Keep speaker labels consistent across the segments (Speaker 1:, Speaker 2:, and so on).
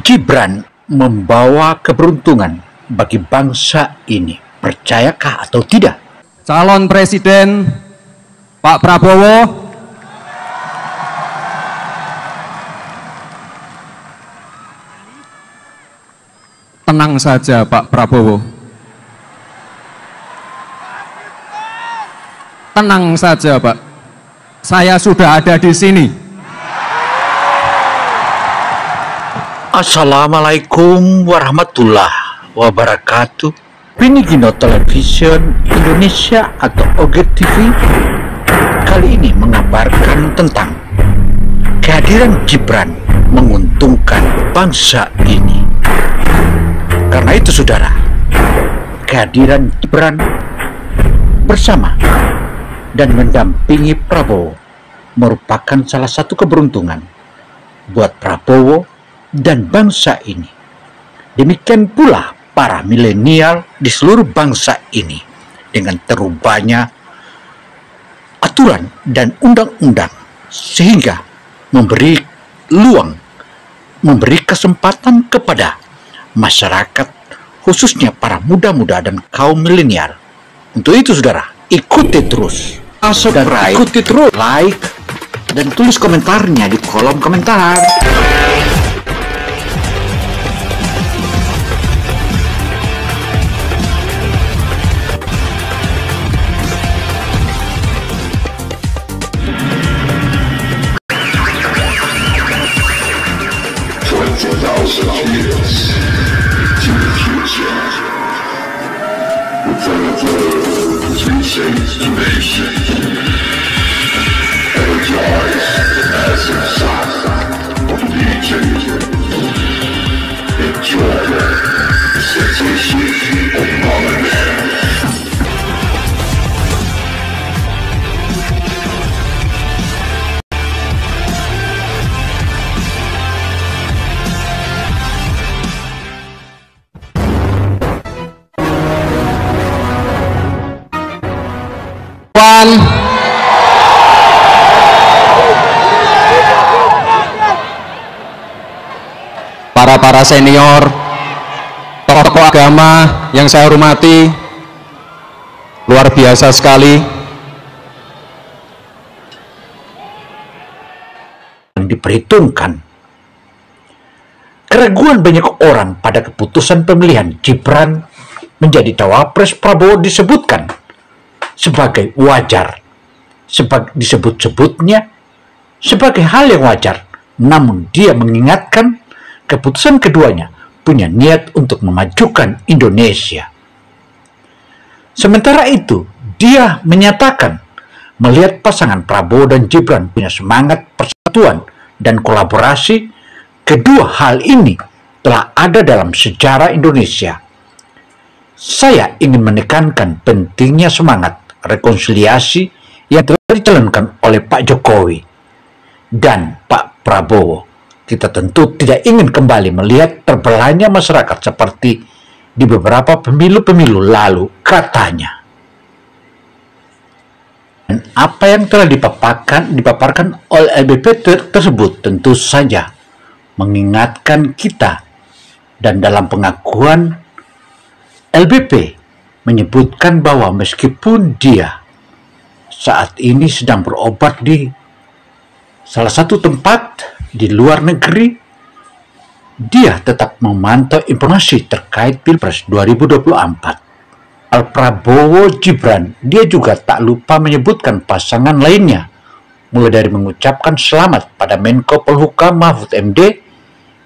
Speaker 1: Gibran membawa keberuntungan bagi bangsa ini. Percayakah atau tidak?
Speaker 2: Calon Presiden Pak Prabowo, tenang saja Pak Prabowo, tenang saja Pak, saya sudah ada di sini.
Speaker 1: Assalamualaikum warahmatullahi wabarakatuh. Pinigino Television Indonesia atau OGTV kali ini mengabarkan tentang kehadiran Gibran menguntungkan bangsa ini. Karena itu saudara, kehadiran Gibran bersama dan mendampingi Prabowo merupakan salah satu keberuntungan buat Prabowo dan bangsa ini. Demikian pula para milenial di seluruh bangsa ini dengan terubahnya aturan dan undang-undang sehingga memberi kesempatan kepada masyarakat khususnya para muda-muda dan kaum milenial. Untuk itu saudara, ikuti terus, subscribe, ikuti terus, like dan tulis komentarnya di kolom komentar.
Speaker 2: Para senior, tokoh agama yang saya hormati, luar biasa sekali.
Speaker 1: Diperhitungkan keraguan banyak orang pada keputusan pemilihan Gibran menjadi cawapres Prabowo disebutkan sebagai wajar, disebut-sebutnya sebagai hal yang wajar, namun dia mengingatkan keputusan keduanya punya niat untuk memajukan Indonesia. Sementara itu, dia menyatakan melihat pasangan Prabowo dan Gibran punya semangat persatuan dan kolaborasi. Kedua hal ini telah ada dalam sejarah Indonesia. Saya ingin menekankan pentingnya semangat rekonsiliasi yang telah dijalankan oleh Pak Jokowi dan Pak Prabowo. Kita tentu tidak ingin kembali melihat terbelahnya masyarakat seperti di beberapa pemilu-pemilu lalu, katanya. Dan apa yang telah dipaparkan oleh LBP tersebut tentu saja mengingatkan kita, dan dalam pengakuan LBP menyebutkan bahwa meskipun dia saat ini sedang berobat di salah satu tempat di luar negeri, dia tetap memantau informasi terkait Pilpres 2024. Prabowo Gibran, dia juga tak lupa menyebutkan pasangan lainnya, mulai dari mengucapkan selamat pada Menko Polhukam Mahfud MD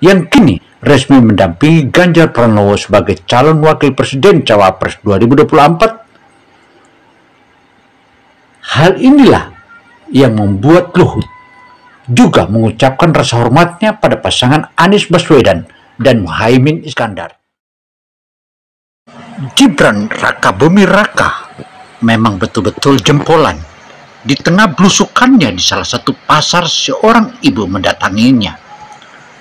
Speaker 1: yang kini resmi mendampingi Ganjar Pranowo sebagai calon wakil presiden cawapres 2024. Hal inilah yang membuat Luhut juga mengucapkan rasa hormatnya pada pasangan Anies Baswedan dan Muhaimin Iskandar. Gibran Raka Buming Raka memang betul-betul jempolan. Di tengah belusukannya di salah satu pasar, seorang ibu mendatanginya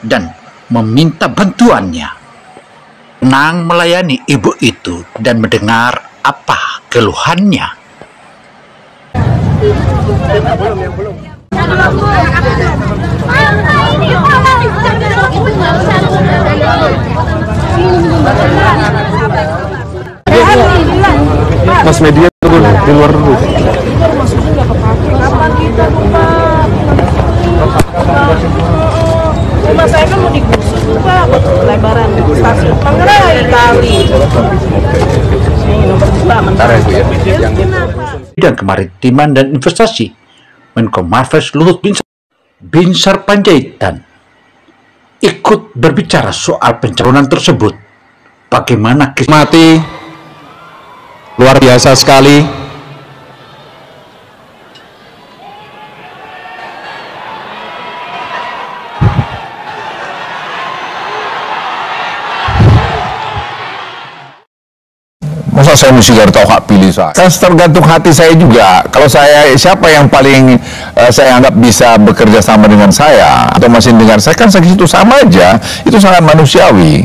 Speaker 1: dan meminta bantuannya. Tenang melayani ibu itu dan mendengar apa keluhannya. Belum.
Speaker 3: media turun di luar dulu.
Speaker 4: Maksudnya nggak kepake. Kapan kita lupa? Rumah saya kan mau digusur tuh Pak, buat lebaran stasiun Manggarai kali. Ini nomor 2 mentara Bu ya.
Speaker 1: Bidang Kemaritiman dan Investasi, Menko Marves Luhut Binsar Panjaitan ikut berbicara soal pencalonan tersebut. Bagaimana
Speaker 3: Mati luar biasa sekali.
Speaker 5: Masa saya mesti gak tahu hak pilih saya? Kan tergantung hati saya juga. Kalau saya, siapa yang paling saya anggap bisa bekerja sama dengan saya atau masih dengan saya, kan saya itu sama aja. Itu sangat manusiawi.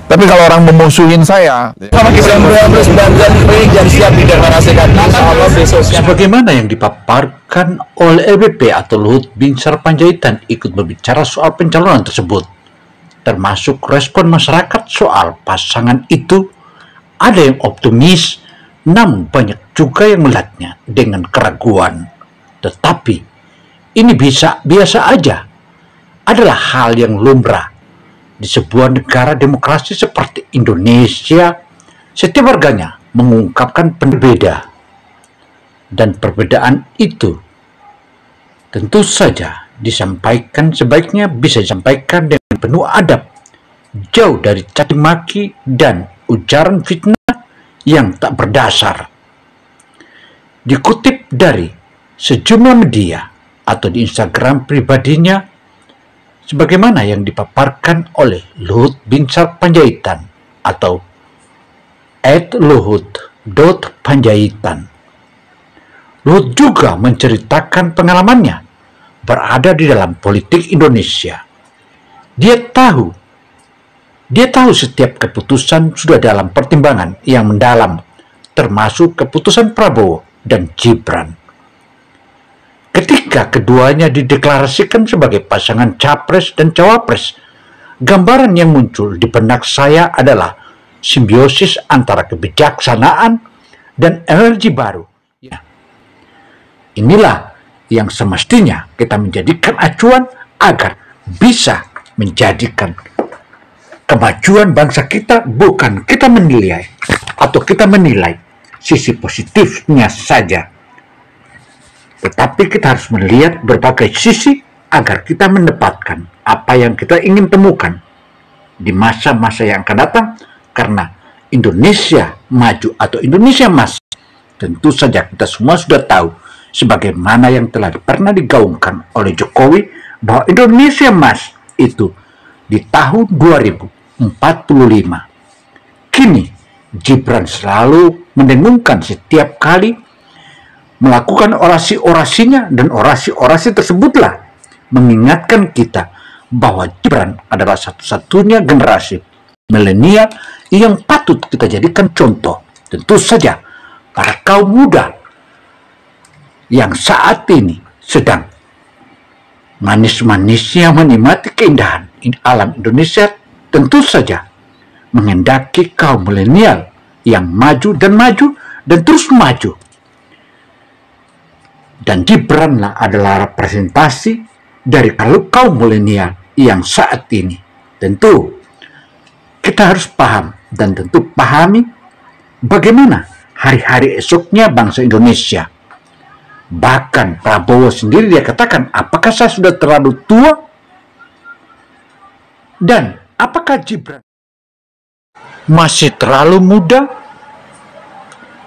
Speaker 5: Tapi kalau orang memusuhin saya,
Speaker 1: sebagaimana yang dipaparkan oleh LBP atau Luhut Binsar Panjaitan ikut berbicara soal pencalonan tersebut, termasuk respon masyarakat soal pasangan itu. Ada yang optimis, namun banyak juga yang melihatnya dengan keraguan. Tetapi ini biasa aja, adalah hal yang lumrah di sebuah negara demokrasi seperti Indonesia. Setiap warganya mengungkapkan berbeda, dan perbedaan itu tentu saja disampaikan sebaiknya bisa disampaikan dengan penuh adab, jauh dari caci maki dan ujaran fitnah yang tak berdasar. Dikutip dari sejumlah media atau di Instagram pribadinya, sebagaimana yang dipaparkan oleh Luhut Binsar Panjaitan atau @luhut.panjaitan. Luhut juga menceritakan pengalamannya berada di dalam politik Indonesia. Dia tahu setiap keputusan sudah dalam pertimbangan yang mendalam, termasuk keputusan Prabowo dan Gibran. Ketika keduanya dideklarasikan sebagai pasangan capres dan cawapres, gambaran yang muncul di benak saya adalah simbiosis antara kebijaksanaan dan energi baru. Inilah yang semestinya kita menjadikan acuan agar bisa menjadikan kemajuan bangsa kita, bukan kita menilai atau kita menilai sisi positifnya saja, tetapi kita harus melihat berbagai sisi agar kita mendapatkan apa yang kita ingin temukan di masa-masa yang akan datang. Karena Indonesia maju atau Indonesia emas, tentu saja kita semua sudah tahu sebagaimana yang telah pernah digaungkan oleh Jokowi bahwa Indonesia emas itu di tahun 2045. Kini Gibran selalu mendengungkan setiap kali melakukan orasi-orasinya, dan orasi-orasi tersebutlah mengingatkan kita bahwa Gibran adalah satu-satunya generasi milenial yang patut kita jadikan contoh. Tentu saja para kaum muda yang saat ini sedang manis-manisnya menikmati keindahan alam Indonesia, tentu saja menghendaki kaum milenial yang maju dan terus maju. Dan Gibranlah adalah representasi dari kaum milenial yang saat ini. Tentu kita harus paham dan tentu pahami bagaimana hari-hari esoknya bangsa Indonesia. Bahkan Prabowo sendiri dia katakan, apakah saya sudah terlalu tua? Dan apakah Gibran masih terlalu muda?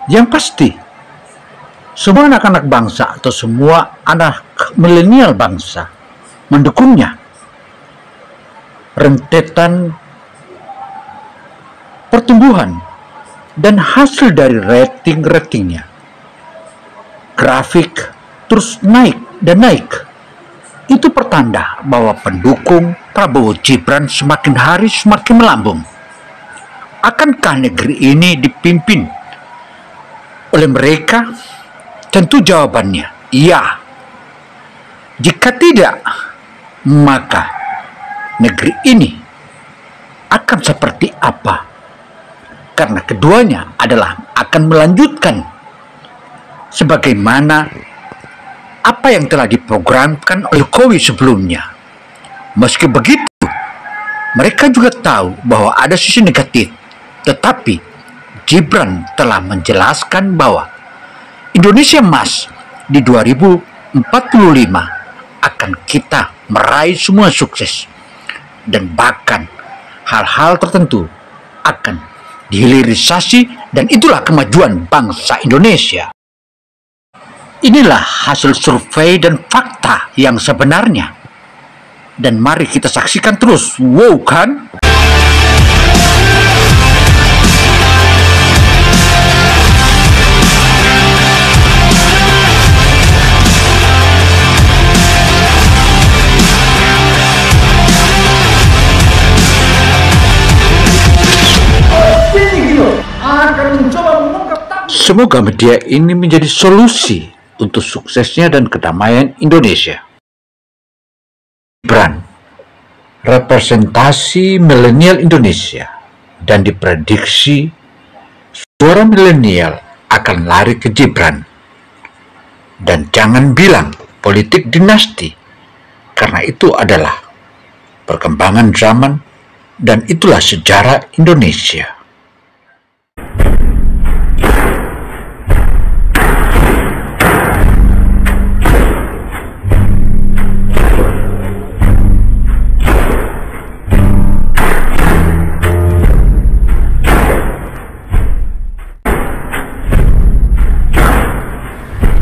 Speaker 1: Yang pasti, semua anak-anak bangsa atau semua anak milenial bangsa mendukungnya. Rentetan pertumbuhan dan hasil dari ratingnya, grafik terus naik dan naik. Itu pertanda bahwa pendukung Prabowo Gibran semakin hari semakin melambung. Akankah negeri ini dipimpin oleh mereka? Tentu jawabannya iya. Jika tidak, maka negeri ini akan seperti apa? Karena keduanya adalah akan melanjutkan sebagaimana apa yang telah diprogramkan oleh Jokowi sebelumnya. Meski begitu, mereka juga tahu bahwa ada sisi negatif, tetapi Gibran telah menjelaskan bahwa Indonesia Emas di 2045 akan kita meraih semua sukses, dan bahkan hal-hal tertentu akan dihilirisasi, dan itulah kemajuan bangsa Indonesia. Inilah hasil survei dan fakta yang sebenarnya. Dan mari kita saksikan terus. Wow kan? Semoga media ini menjadi solusi untuk suksesnya dan kedamaian Indonesia. Gibran, representasi milenial Indonesia, dan diprediksi suara milenial akan lari ke Gibran. Dan jangan bilang politik dinasti, karena itu adalah perkembangan zaman dan itulah sejarah Indonesia.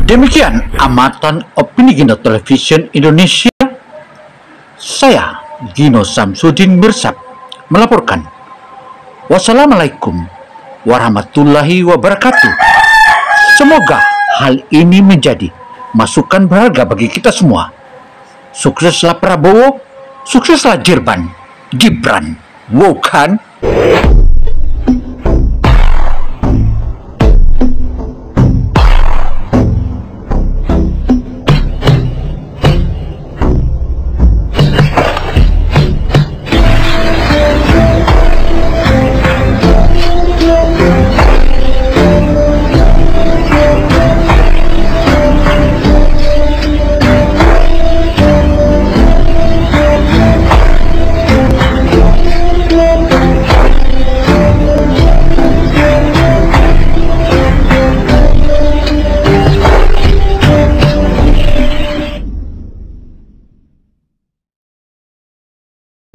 Speaker 1: Demikian amatan opini Gino Television Indonesia. Saya Gino Samsudin Mirsad melaporkan. Wassalamualaikum warahmatullahi wabarakatuh. Semoga hal ini menjadi masukan berharga bagi kita semua. Sukseslah Prabowo, sukseslah Gibran. Wow kan?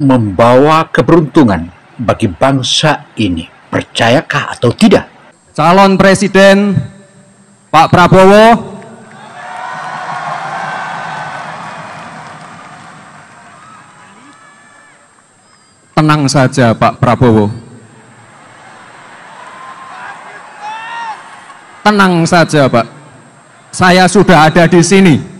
Speaker 1: Membawa keberuntungan bagi bangsa ini. Percayakah atau tidak?
Speaker 2: Calon Presiden Pak Prabowo tenang saja Pak Prabowo, tenang saja Pak, saya sudah ada di sini.